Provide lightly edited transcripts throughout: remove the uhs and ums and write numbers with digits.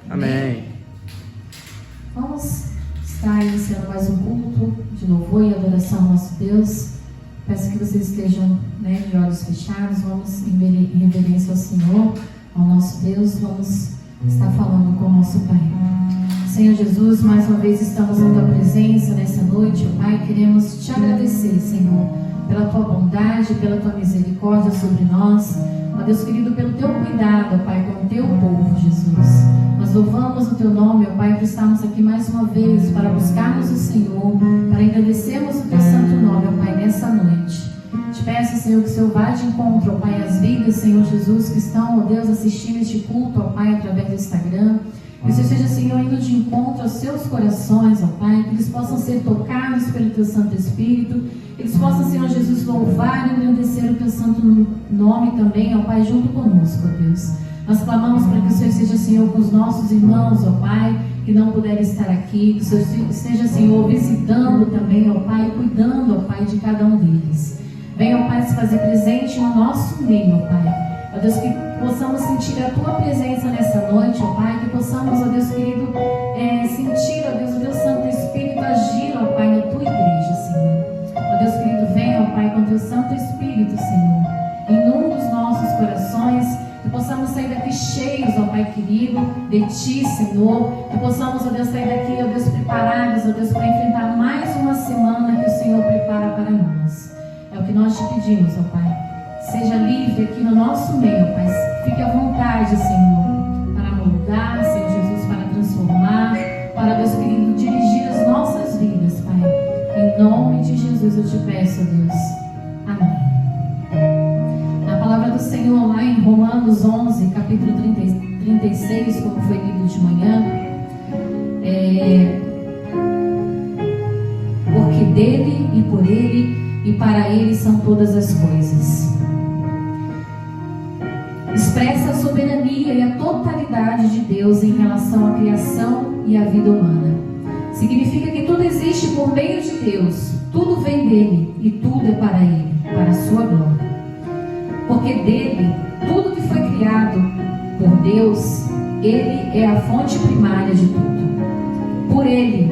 Amém. Vamos estar iniciando mais um culto de louvor e adoração ao nosso Deus. Peço que vocês estejam de olhos fechados. Vamos em reverência ao Senhor, ao nosso Deus. Vamos estar falando com o nosso Pai. Senhor Jesus, mais uma vez estamos na Tua presença nessa noite, ó Pai. Queremos Te agradecer, Senhor, pela Tua bondade, pela Tua misericórdia sobre nós. Ó Deus querido, pelo Teu cuidado, ó Pai, com o Teu povo, Jesus. Nós louvamos o Teu nome, ó Pai, por estarmos aqui mais uma vez para buscarmos o Senhor, para agradecermos o Teu santo nome, ó Pai, nessa noite. Te peço, Senhor, que o Senhor vá de encontro, ó Pai, às vidas, Senhor Jesus, que estão, ó Deus, assistindo este culto, ó Pai, através do Instagram. Que o Senhor seja, Senhor, indo de encontro aos seus corações, ó Pai, que eles possam ser tocados pelo Teu Santo Espírito, que eles possam, Senhor Jesus, louvar e agradecer o Teu santo nome também, ó Pai, junto conosco, ó Deus. Nós clamamos para que o Senhor seja, Senhor, com os nossos irmãos, ó Pai, que não puderem estar aqui, que o Senhor seja, Senhor, visitando também, ó Pai, cuidando, ó Pai, de cada um deles. Venha, ó Pai, se fazer presente no nosso meio, ó Pai. Ó Deus, que possamos sentir a Tua presença nessa noite, ó Pai, que possamos, ó Deus querido, sentir, ó Deus, o Teu Santo Espírito agir, ó Pai, na Tua igreja, Senhor. Ó Deus querido, venha, ó Pai, com o Teu Santo Espírito, Senhor, inunda os nossos corações, que possamos sair daqui cheios, ó Pai querido, de Ti, Senhor, que possamos, ó Deus, sair daqui, ó Deus, preparados, ó Deus, para enfrentar mais uma semana que o Senhor prepara para nós. É o que nós Te pedimos, ó Pai. Seja livre aqui no nosso meio, Pai. Fique à vontade, Senhor, para moldar, Senhor Jesus, para transformar, para, Deus querido, dirigir as nossas vidas, Pai. Em nome de Jesus eu Te peço, Deus. Amém. Na palavra do Senhor, lá em Romanos 11, capítulo 36, como foi lido de manhã, porque dele e por ele e para ele são todas as coisas. Expressa a soberania e a totalidade de Deus em relação à criação e à vida humana. Significa que tudo existe por meio de Deus, tudo vem dele e tudo é para ele, para a sua glória. Porque dele, tudo que foi criado por Deus, ele é a fonte primária de tudo. Por ele,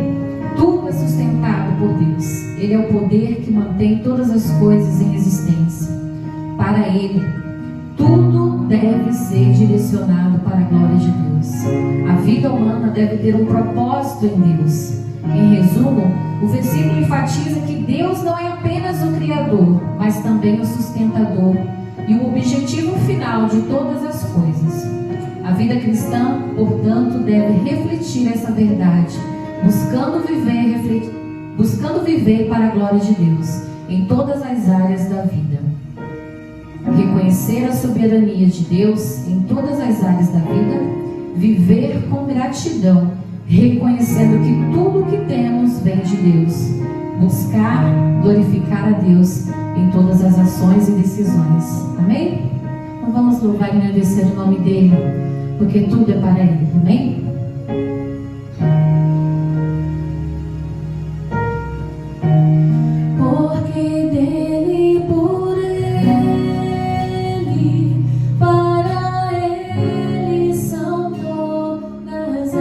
tudo é sustentado por Deus. Ele é o poder que mantém todas as coisas em existência. Para ele, tudo deve ser direcionado para a glória de Deus. A vida humana deve ter um propósito em Deus. Em resumo, o versículo enfatiza que Deus não é apenas o Criador, mas também o sustentador e o objetivo final de todas as coisas. A vida cristã, portanto, deve refletir essa verdade, buscando viver para a glória de Deus em todas as áreas da vida. Reconhecer a soberania de Deus em todas as áreas da vida, viver com gratidão, reconhecendo que tudo o que temos vem de Deus, buscar glorificar a Deus em todas as ações e decisões. Amém? Então vamos louvar e agradecer o nome dele, porque tudo é para ele. Amém? Para ele são todas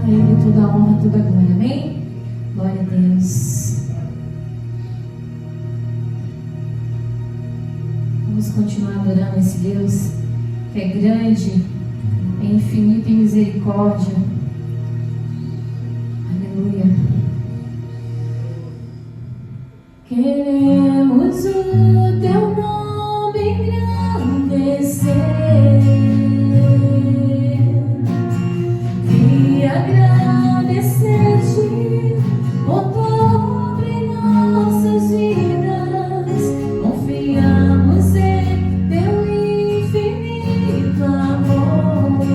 A Ele toda a honra, toda a glória. Amém? Glória a Deus. Vamos continuar adorando esse Deus que é grande, é infinito em misericórdia. Aleluia. Queremos o teu nome engrandecer e agradecer-te por tua em nossas vidas. Confiamos em teu infinito amor,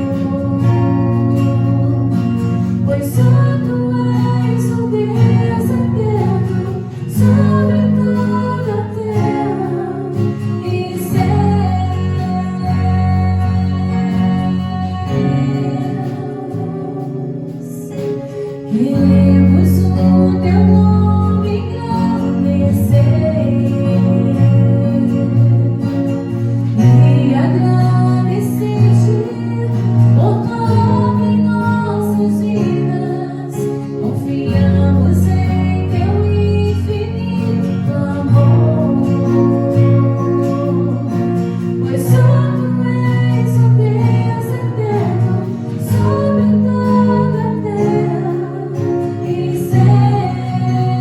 pois só tu és o Deus eterno sobre toda a terra e céus. Queremos o teu nome engrandecer e agradecer-te por tua obra em nossas vidas. Confiamos em teu infinito amor, pois só tu és o Deus eterno sobre toda a terra e céus.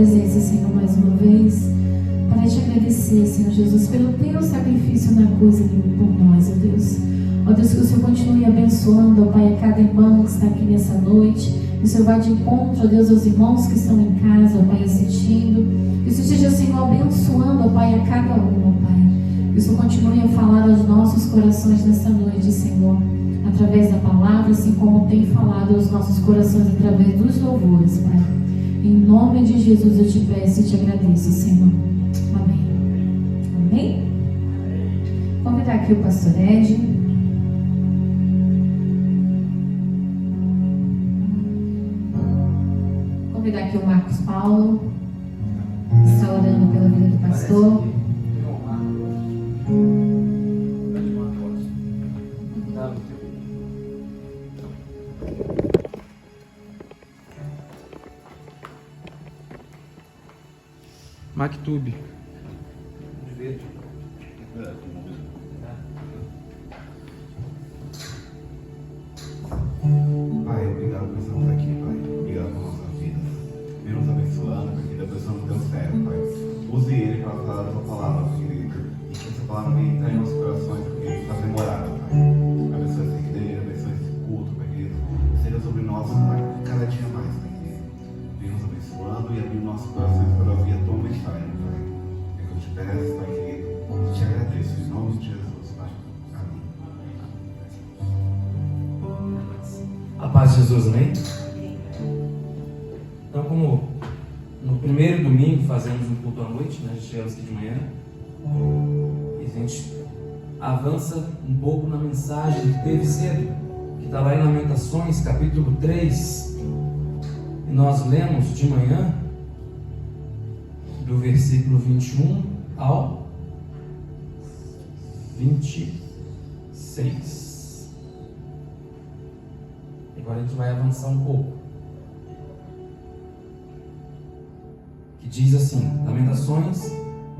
presença, Senhor, mais uma vez, para te agradecer, Senhor Jesus, pelo teu sacrifício na cruz por nós, ó Deus. Ó Deus, que o Senhor continue abençoando, ó Pai, a cada irmão que está aqui nessa noite. Que o Senhor vá de encontro, ó Deus, aos irmãos que estão em casa, ó Pai, assistindo. Que o Senhor esteja, Senhor, abençoando, ó Pai, a cada um, ó Pai. Que o Senhor continue a falar aos nossos corações nessa noite, Senhor, através da palavra, assim como tem falado aos nossos corações através dos louvores, Pai. Em nome de Jesus eu te peço e te agradeço, Senhor. Amém. Amém? Vou convidar aqui o pastor Ed. Convidar aqui o Marcos Paulo, que está orando pela vida do pastor. MacTube. Pai, obrigado por estarmos aqui, Pai. Obrigado por nossa vida. Vem nos abençoando, porque a pessoa não deu certo, Pai. Use ele para falar a tua palavra, querido. E que essa palavra venha entrar em nossos corações, porque ele está demorado, Pai. Abençoe essa igreja, abençoe esse culto, Pai, querido. Seja sobre nós, Pai, cada dia mais, Pai, querido. Vem nos abençoando e abrindo nossos corações para ouvir a tua mensagem, Pai. É que eu te peço, Pai, querido. E te agradeço, em nome de Jesus, Pai. Amém. A paz de Jesus, amém? Então, como no primeiro domingo fazemos um culto à noite, né? Chegamos aqui de manhã, e a gente avança um pouco na mensagem que teve cedo, que está lá em Lamentações, capítulo 3, e nós lemos de manhã, do versículo 21 ao 26. Agora a gente vai avançar um pouco. Que diz assim, Lamentações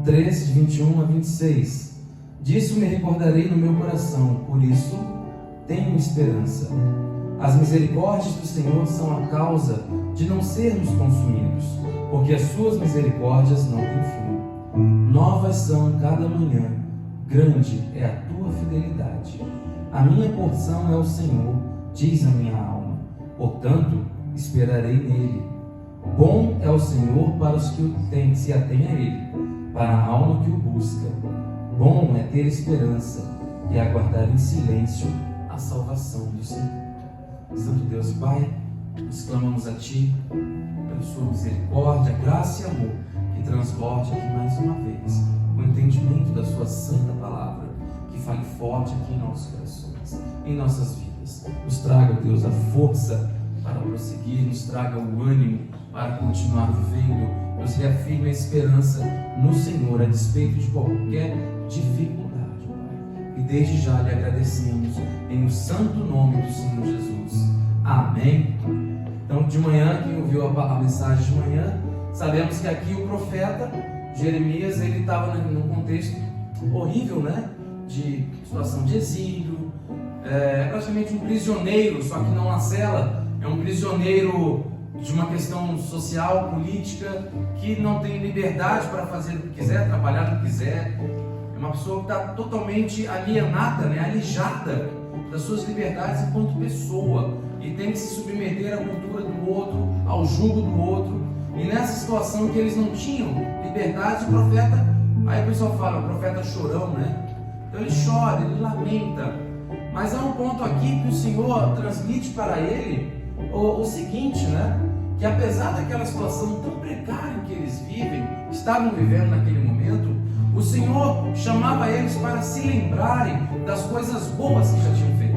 3, de 21 a 26. Disso me recordarei no meu coração, por isso tenho esperança. As misericórdias do Senhor são a causa de não sermos consumidos, porque as suas misericórdias não têm fim. Novas são cada manhã, grande é a tua fidelidade. A minha porção é o Senhor, diz a minha alma, portanto esperarei nele. Bom é o Senhor para os que se atêm a ele, para a alma que o busca. Bom é ter esperança e aguardar em silêncio a salvação do Senhor. Santo Deus e Pai, nos clamamos a Ti pela Sua misericórdia, graça e amor, que transborde aqui mais uma vez o entendimento da Sua santa palavra, que fale forte aqui em nossos corações, em nossas vidas. Nos traga, Deus, a força para prosseguir, nos traga o ânimo para continuar vivendo, nos reafirme a esperança no Senhor, a despeito de qualquer dificuldade, Pai. E desde já lhe agradecemos, em o santo nome do Senhor Jesus. Amém. Então, de manhã, quem ouviu a mensagem de manhã, sabemos que aqui o profeta Jeremias, ele estava num contexto horrível, né? De situação de exílio, praticamente um prisioneiro, só que não na cela, é um prisioneiro de uma questão social, política, que não tem liberdade para fazer o que quiser, trabalhar o que quiser. É uma pessoa que está totalmente alienada, né? Alijada das suas liberdades enquanto pessoa, e tem que se submeter à cultura do outro, ao jugo do outro. E nessa situação que eles não tinham liberdade, o profeta, aí o pessoal fala, o profeta chorão, né? Então ele chora, ele lamenta. Mas há um ponto aqui que o Senhor transmite para ele o seguinte, né? Que apesar daquela situação tão precária que eles estavam vivendo naquele momento, o Senhor chamava eles para se lembrarem das coisas boas que já tinham feito,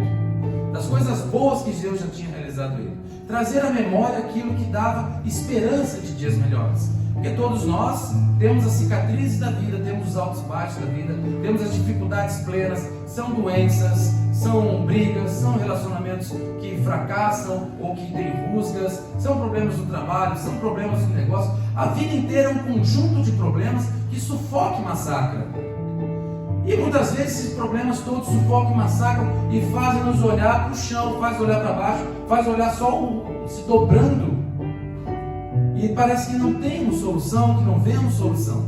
das coisas boas que Deus já tinha realizado ele, trazer à memória aquilo que dava esperança de dias melhores. Porque todos nós temos as cicatrizes da vida, temos os altos e baixos da vida, temos as dificuldades plenas, são doenças, são brigas, são relacionamentos que fracassam ou que têm rusgas, são problemas do trabalho, são problemas do negócio. A vida inteira é um conjunto de problemas que sufoca e massacra. E muitas vezes esses problemas todos sufocam e massacram e fazem nos olhar para o chão, fazem olhar para baixo, fazem olhar só se dobrando. e parece que não temos solução, que não vemos solução.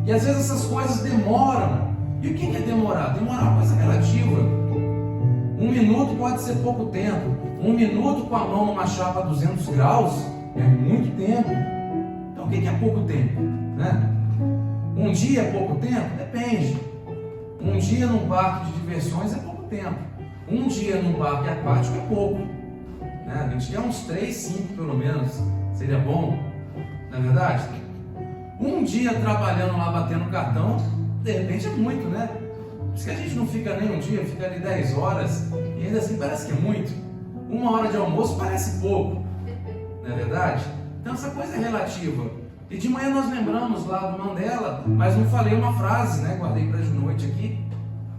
E às vezes essas coisas demoram. E o que é demorar? Demorar é uma coisa relativa. 1 minuto pode ser pouco tempo. 1 minuto com a mão numa chapa a 200 graus é muito tempo. Então o que é pouco tempo? Né? Um dia é pouco tempo? Depende. Um dia num parque de diversões é pouco tempo. Um dia num parque aquático é pouco. Né? A gente quer uns 3, 5 pelo menos. Seria bom, não é verdade? Um dia trabalhando lá, batendo cartão, de repente é muito, né? Por isso que a gente não fica nem um dia, fica ali 10 horas, e ainda assim parece que é muito. 1 hora de almoço parece pouco, não é verdade? Então essa coisa é relativa. E de manhã nós lembramos lá do Mandela, mas não falei uma frase, né? Guardei para de noite aqui,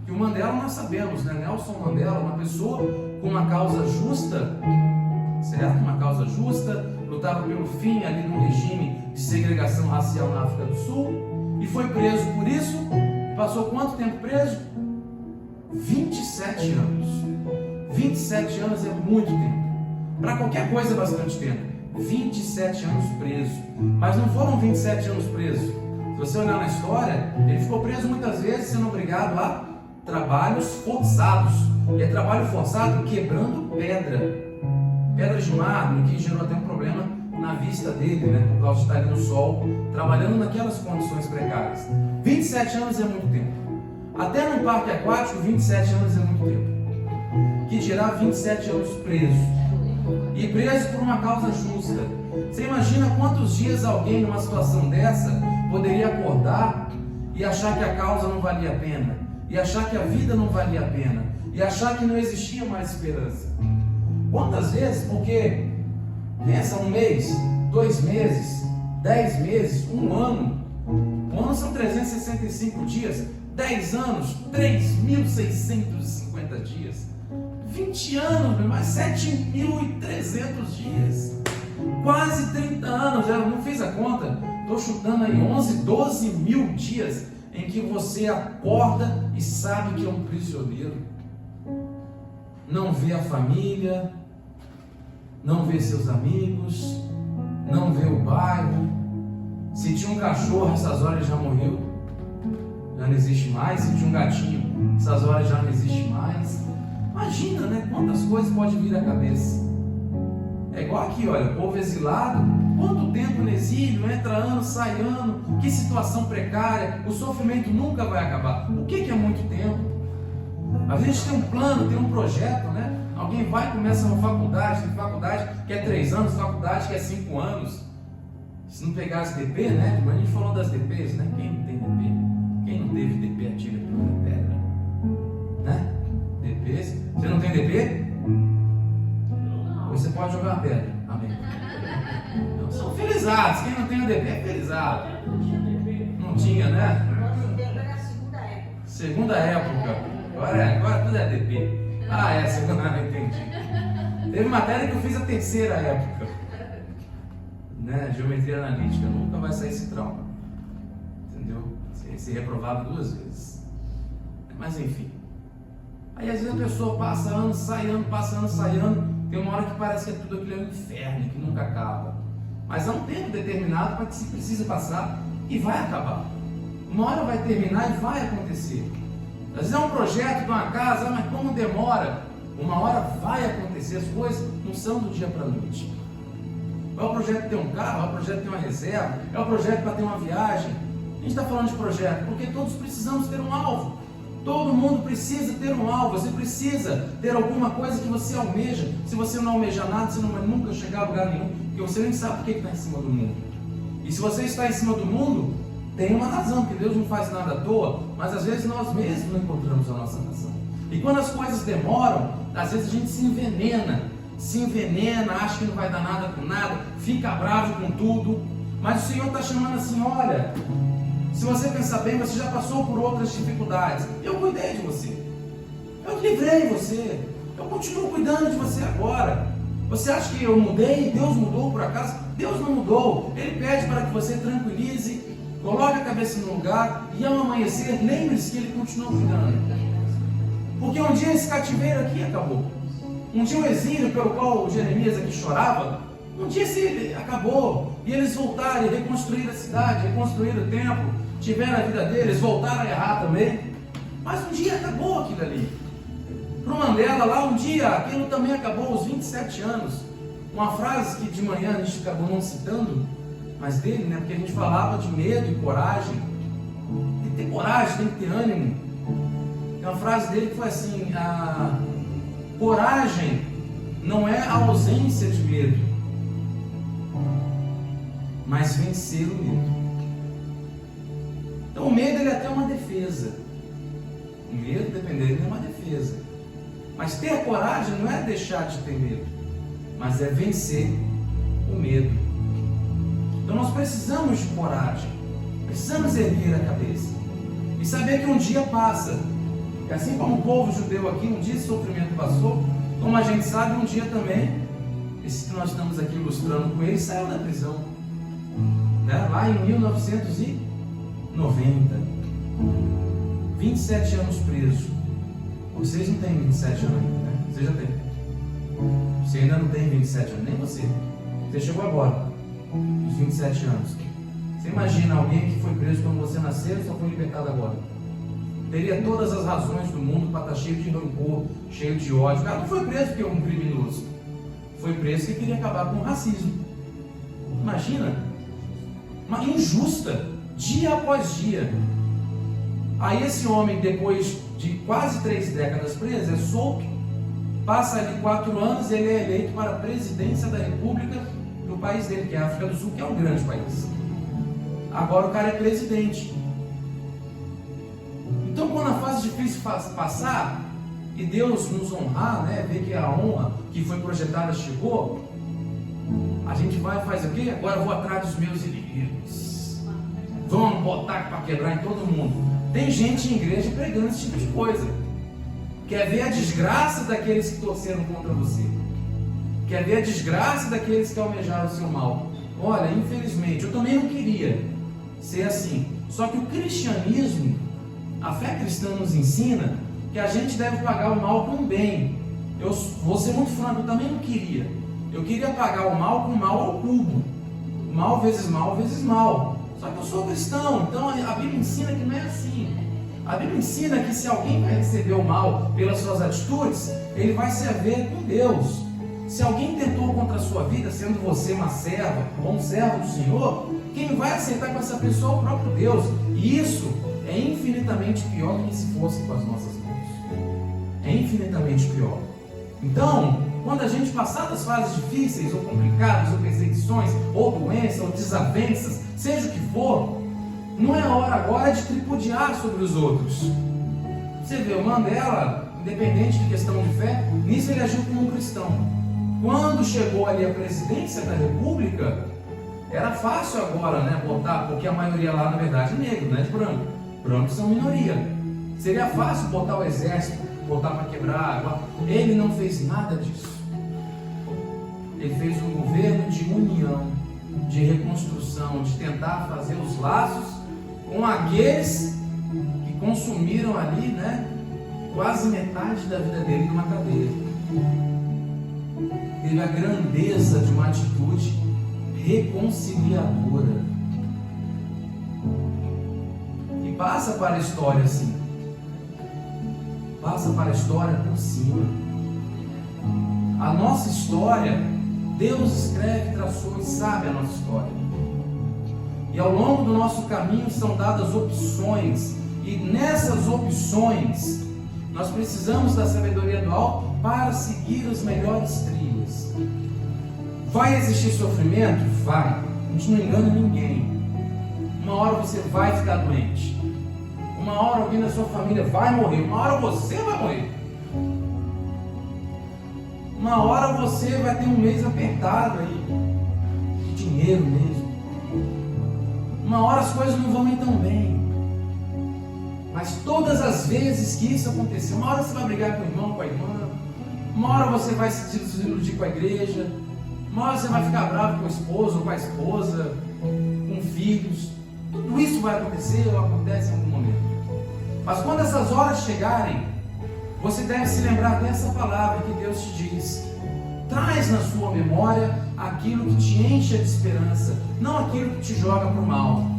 que o Mandela nós sabemos, né? Nelson Mandela, uma pessoa com uma causa justa, certo? Uma causa justa, lutava pelo fim ali do regime de segregação racial na África do Sul, e foi preso por isso, e passou quanto tempo preso? 27 anos. 27 anos é muito tempo. Para qualquer coisa é bastante tempo. 27 anos preso. Mas não foram 27 anos preso. Se você olhar na história, ele ficou preso muitas vezes sendo obrigado a trabalhos forçados. E é trabalho forçado quebrando pedras de mármore, que gerou até um problema na vista dele, né, por causa de estar ali no sol, trabalhando naquelas condições precárias. 27 anos é muito tempo. Até no parque aquático, 27 anos é muito tempo. Que dirá 27 anos preso. E preso por uma causa justa. Você imagina quantos dias alguém numa situação dessa poderia acordar e achar que a causa não valia a pena, e achar que a vida não valia a pena, e achar que não existia mais esperança. Quantas vezes? Porque pensa 1 mês, 2 meses, 10 meses, 1 ano. Um ano são 365 dias, 10 anos, 3.650 dias. 20 anos, mais 7.300 dias. Quase 30 anos, já não fiz a conta. Estou chutando aí 11, 12 mil dias em que você acorda e sabe que é um prisioneiro. Não vê a família, não vê seus amigos, não vê o bairro. Se tinha um cachorro, essas horas já morreu, já não existe mais. Se tinha um gatinho, essas horas já não existe mais. Imagina, né? Quantas coisas podem vir à cabeça. É igual aqui, olha, povo exilado, quanto tempo no exílio, entra ano, sai ano, que situação precária, o sofrimento nunca vai acabar. O que é muito tempo? A gente tem um plano, tem um projeto, né? Alguém vai e começa uma faculdade, tem faculdade que é 3 anos, faculdade que é 5 anos. Se não pegar as DP, né? Mas a gente falou das DPs, né? Quem não tem DP? Quem não teve DP, atira a primeira pedra. Né? DPs. Você não tem DP? Você pode jogar uma pedra. Amém. Então, são felizados. Quem não tem o DP é felizado. Não tinha, né? Segunda época. Agora tudo é DP. Ah, é, segunda, não entendi. Teve matéria que eu fiz a 3ª época. Né? Geometria analítica. Nunca vai sair esse trauma. Entendeu? Ser reprovado 2 vezes. Mas enfim. Aí às vezes a pessoa passa ano, sai ano, passa ano, sai ano. Tem uma hora que parece que é tudo aquilo é um inferno, que nunca acaba. Mas há um tempo determinado para que se precisa passar e vai acabar. Uma hora vai terminar e vai acontecer. Às vezes é um projeto de uma casa, mas como demora? Uma hora vai acontecer, as coisas não são do dia para a noite. É o projeto de ter um carro, é o projeto de ter uma reserva, é o projeto para ter uma viagem. A gente está falando de projeto porque todos precisamos ter um alvo. Todo mundo precisa ter um alvo, você precisa ter alguma coisa que você almeja. Se você não almejar nada, você não vai nunca chegar a lugar nenhum, porque você nem sabe por que está em cima do mundo. E se você está em cima do mundo, tem uma razão, porque Deus não faz nada à toa, mas às vezes nós mesmos não encontramos a nossa razão. E quando as coisas demoram, às vezes a gente se envenena, acha que não vai dar nada com nada, fica bravo com tudo, mas o Senhor está chamando assim, olha, se você pensar bem, você já passou por outras dificuldades, eu cuidei de você, eu livrei você, eu continuo cuidando de você agora. Você acha que eu mudei? Deus mudou por acaso? Deus não mudou. Ele pede para que você tranquilize, coloque a cabeça no lugar e ao amanhecer, lembre-se que Ele continua cuidando. Porque um dia esse cativeiro aqui acabou. Um dia o exílio pelo qual o Jeremias aqui chorava, Um dia se acabou, e eles voltaram e reconstruíram a cidade, reconstruíram o templo, tiveram a vida deles, voltaram a errar também. Mas um dia acabou aquilo ali. Para o Mandela lá, um dia aquilo também acabou, os 27 anos. Uma frase que de manhã a gente acabou não citando, mas dele, né? Porque a gente falava de medo e coragem. Tem que ter coragem, tem que ter ânimo. Tem uma frase dele que foi assim: a coragem não é a ausência de medo, mas vencer o medo. Então o medo ele é até uma defesa. O medo, dependendo, ele é uma defesa. Mas ter coragem não é deixar de ter medo, mas é vencer o medo. Então nós precisamos de coragem, precisamos erguer a cabeça e saber que um dia passa. E assim como o povo judeu aqui, um dia esse sofrimento passou, como a gente sabe, um dia também, esse que nós estamos aqui ilustrando com ele, saiu da prisão, né? Lá em 1990, 27 anos preso. Vocês não têm 27 anos ainda, né? Você já tem. Você ainda não tem 27 anos, nem você. Você chegou agora, os 27 anos. Você imagina alguém que foi preso quando você nasceu e só foi libertado agora? Teria todas as razões do mundo para estar cheio de rancor, cheio de ódio. O cara não foi preso porque é um criminoso. Foi preso porque queria acabar com o racismo. Imagina. Uma injusta, dia após dia. Aí esse homem, depois de quase 3 décadas preso, é solto, passa ali 4 anos e ele é eleito para a presidência da república do país dele, que é a África do Sul, que é um grande país. Agora o cara é presidente. Então quando a fase difícil passar e Deus nos honrar, né, ver que a honra que foi projetada chegou, a gente vai e faz o quê? Agora eu vou atrás dos meus inimigos. Vamos botar para quebrar em todo mundo. Tem gente em igreja pregando esse tipo de coisa. Quer ver a desgraça daqueles que torceram contra você. Quer ver a desgraça daqueles que almejaram o seu mal. Olha, infelizmente, eu também não queria ser assim. Só que o cristianismo, a fé cristã nos ensina que a gente deve pagar o mal com o bem. Eu vou ser muito franco, eu também não queria. Eu queria pagar o mal com o mal ao cubo. Mal vezes mal vezes mal. Só que eu sou cristão, então a Bíblia ensina que não é assim. A Bíblia ensina que se alguém vai receber o mal pelas suas atitudes, ele vai se haver com Deus. Se alguém tentou contra a sua vida, sendo você uma serva ou um servo do Senhor, quem vai aceitar com essa pessoa é o próprio Deus. E isso é infinitamente pior do que se fosse com as nossas mãos. É infinitamente pior. Então, quando a gente passar das fases difíceis, ou complicadas, ou perseguições, ou doenças, ou desavenças, seja o que for, não é a hora agora de tripudiar sobre os outros. Você vê, o Mandela, independente de questão de fé, nisso ele agiu como um cristão. Quando chegou ali a presidência da república, era fácil agora, né, botar, porque a maioria lá na verdade é negro, não é de branco. Brancos são minoria. Seria fácil botar o exército, botar para quebrar água. Ele não fez nada disso. Ele fez um governo de união, de reconstrução, de tentar fazer os laços com aqueles que consumiram ali, né, quase metade da vida dele numa cadeia. Teve a grandeza de uma atitude reconciliadora. E passa para a história assim. Passa para a história por cima. A nossa história, Deus escreve, traçou e sabe a nossa história. E ao longo do nosso caminho são dadas opções. E nessas opções, nós precisamos da sabedoria do alto para seguir as melhores trilhas. Vai existir sofrimento? Vai. A gente não engana ninguém. Uma hora você vai ficar doente. Uma hora alguém da sua família vai morrer. Uma hora você vai morrer. Uma hora você vai ter um mês apertado aí. De dinheiro mesmo. Uma hora as coisas não vão ir tão bem. Mas todas as vezes que isso acontecer, uma hora você vai brigar com o irmão, com a irmã. Uma hora você vai se desiludir com a igreja. Uma hora você vai ficar bravo com o esposo ou com a esposa, com filhos. Tudo isso vai acontecer ou acontece em algum momento. Mas quando essas horas chegarem, você deve se lembrar dessa palavra que Deus te diz. Traz na sua memória aquilo que te enche de esperança, não aquilo que te joga para o mal.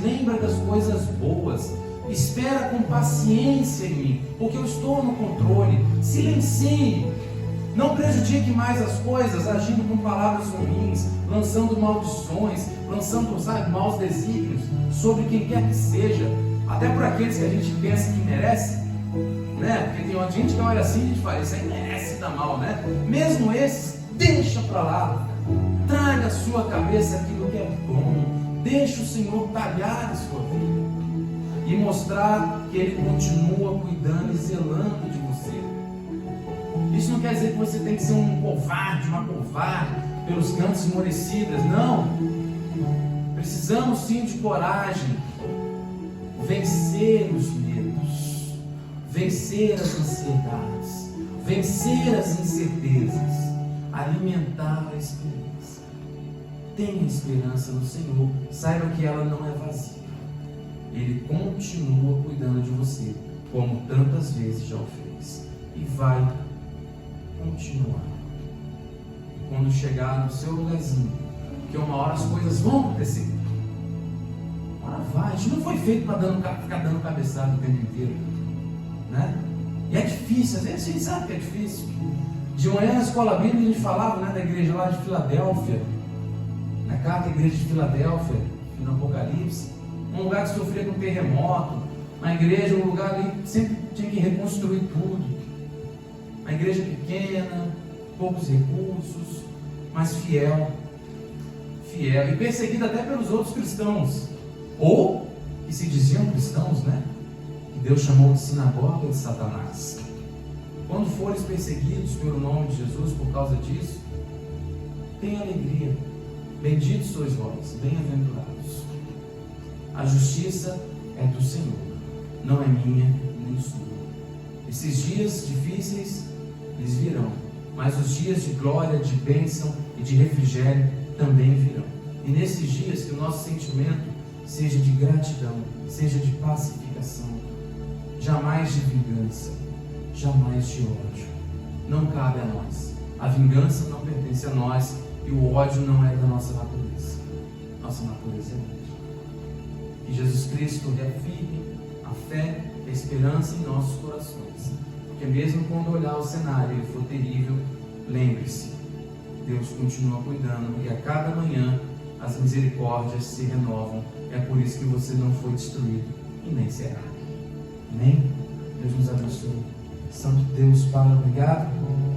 Lembra das coisas boas, espera com paciência em mim, porque eu estou no controle. Silencie, não prejudique mais as coisas agindo com palavras ruins, lançando maldições, lançando, maus desígnios sobre quem quer que seja, até por aqueles que a gente pensa que merece, né? Porque tem uma gente que olha assim e a gente fala, isso aí merece dar mal, né? Mesmo esses, deixa para lá, traga à sua cabeça aquilo que é bom, deixa o Senhor talhar a sua vida e mostrar que Ele continua cuidando e zelando de você. Isso não quer dizer que você tem que ser um covarde, uma covarde pelos cantos esmorecidas, não. Precisamos sim de coragem, vencer os medos, vencer as ansiedades, vencer as incertezas, alimentar a esperança. Tenha esperança no Senhor, saiba que ela não é vazia. Ele continua cuidando de você, como tantas vezes já o fez, e vai continuar. E quando chegar no seu lugarzinho, porque uma hora as coisas vão acontecer, uma hora vai. A gente não foi feito para ficar dando cabeçada o tempo inteiro, né? E é difícil, às vezes a gente sabe que é difícil. De manhã na escola bíblica a gente falava, né, da igreja lá de Filadélfia, na carta da igreja de Filadélfia, no Apocalipse, um lugar que sofria com terremoto, uma igreja, um lugar ali que sempre tinha que reconstruir tudo, uma igreja pequena, poucos recursos, mas fiel, e perseguida até pelos outros cristãos, ou que se diziam cristãos, né? Que Deus chamou de sinagoga de Satanás. Quando fores perseguidos pelo nome de Jesus por causa disso, tenha alegria. Benditos sois vós, bem-aventurados. A justiça é do Senhor, não é minha nem sua. Esses dias difíceis eles virão, mas os dias de glória, de bênção e de refrigério também virão. E nesses dias que o nosso sentimento seja de gratidão, seja de pacificação, jamais de vingança, jamais de ódio. Não cabe a nós. A vingança não pertence a nós e o ódio não é da nossa natureza. Nossa natureza é Deus. Que Jesus Cristo reafirme a fé e a esperança em nossos corações. Porque mesmo quando olhar o cenário e for terrível, lembre-se, Deus continua cuidando e a cada manhã as misericórdias se renovam. É por isso que você não foi destruído e nem será. Amém? Deus nos abençoe. Santo Deus, Pai, obrigado.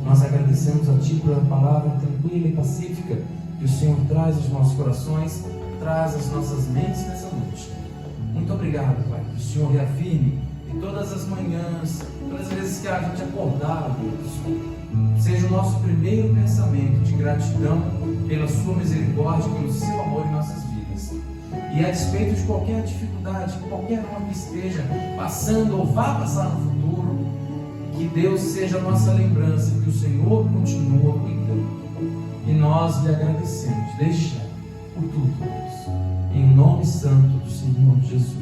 Nós agradecemos a Ti pela palavra tranquila e pacífica que o Senhor traz aos nossos corações, traz às nossas mentes nessa noite. Muito obrigado, Pai. Que o Senhor reafirme que todas as manhãs, todas as vezes que a gente acordar, Deus, seja o nosso primeiro pensamento de gratidão pela Sua misericórdia, pelo Seu amor em nossas vidas. E a despeito de qualquer dificuldade, qualquer uma que esteja passando ou vá passar no futuro, que Deus seja a nossa lembrança, que o Senhor continua cuidando. E nós lhe agradecemos, deixa por tudo, Deus, em nome santo do Senhor Jesus.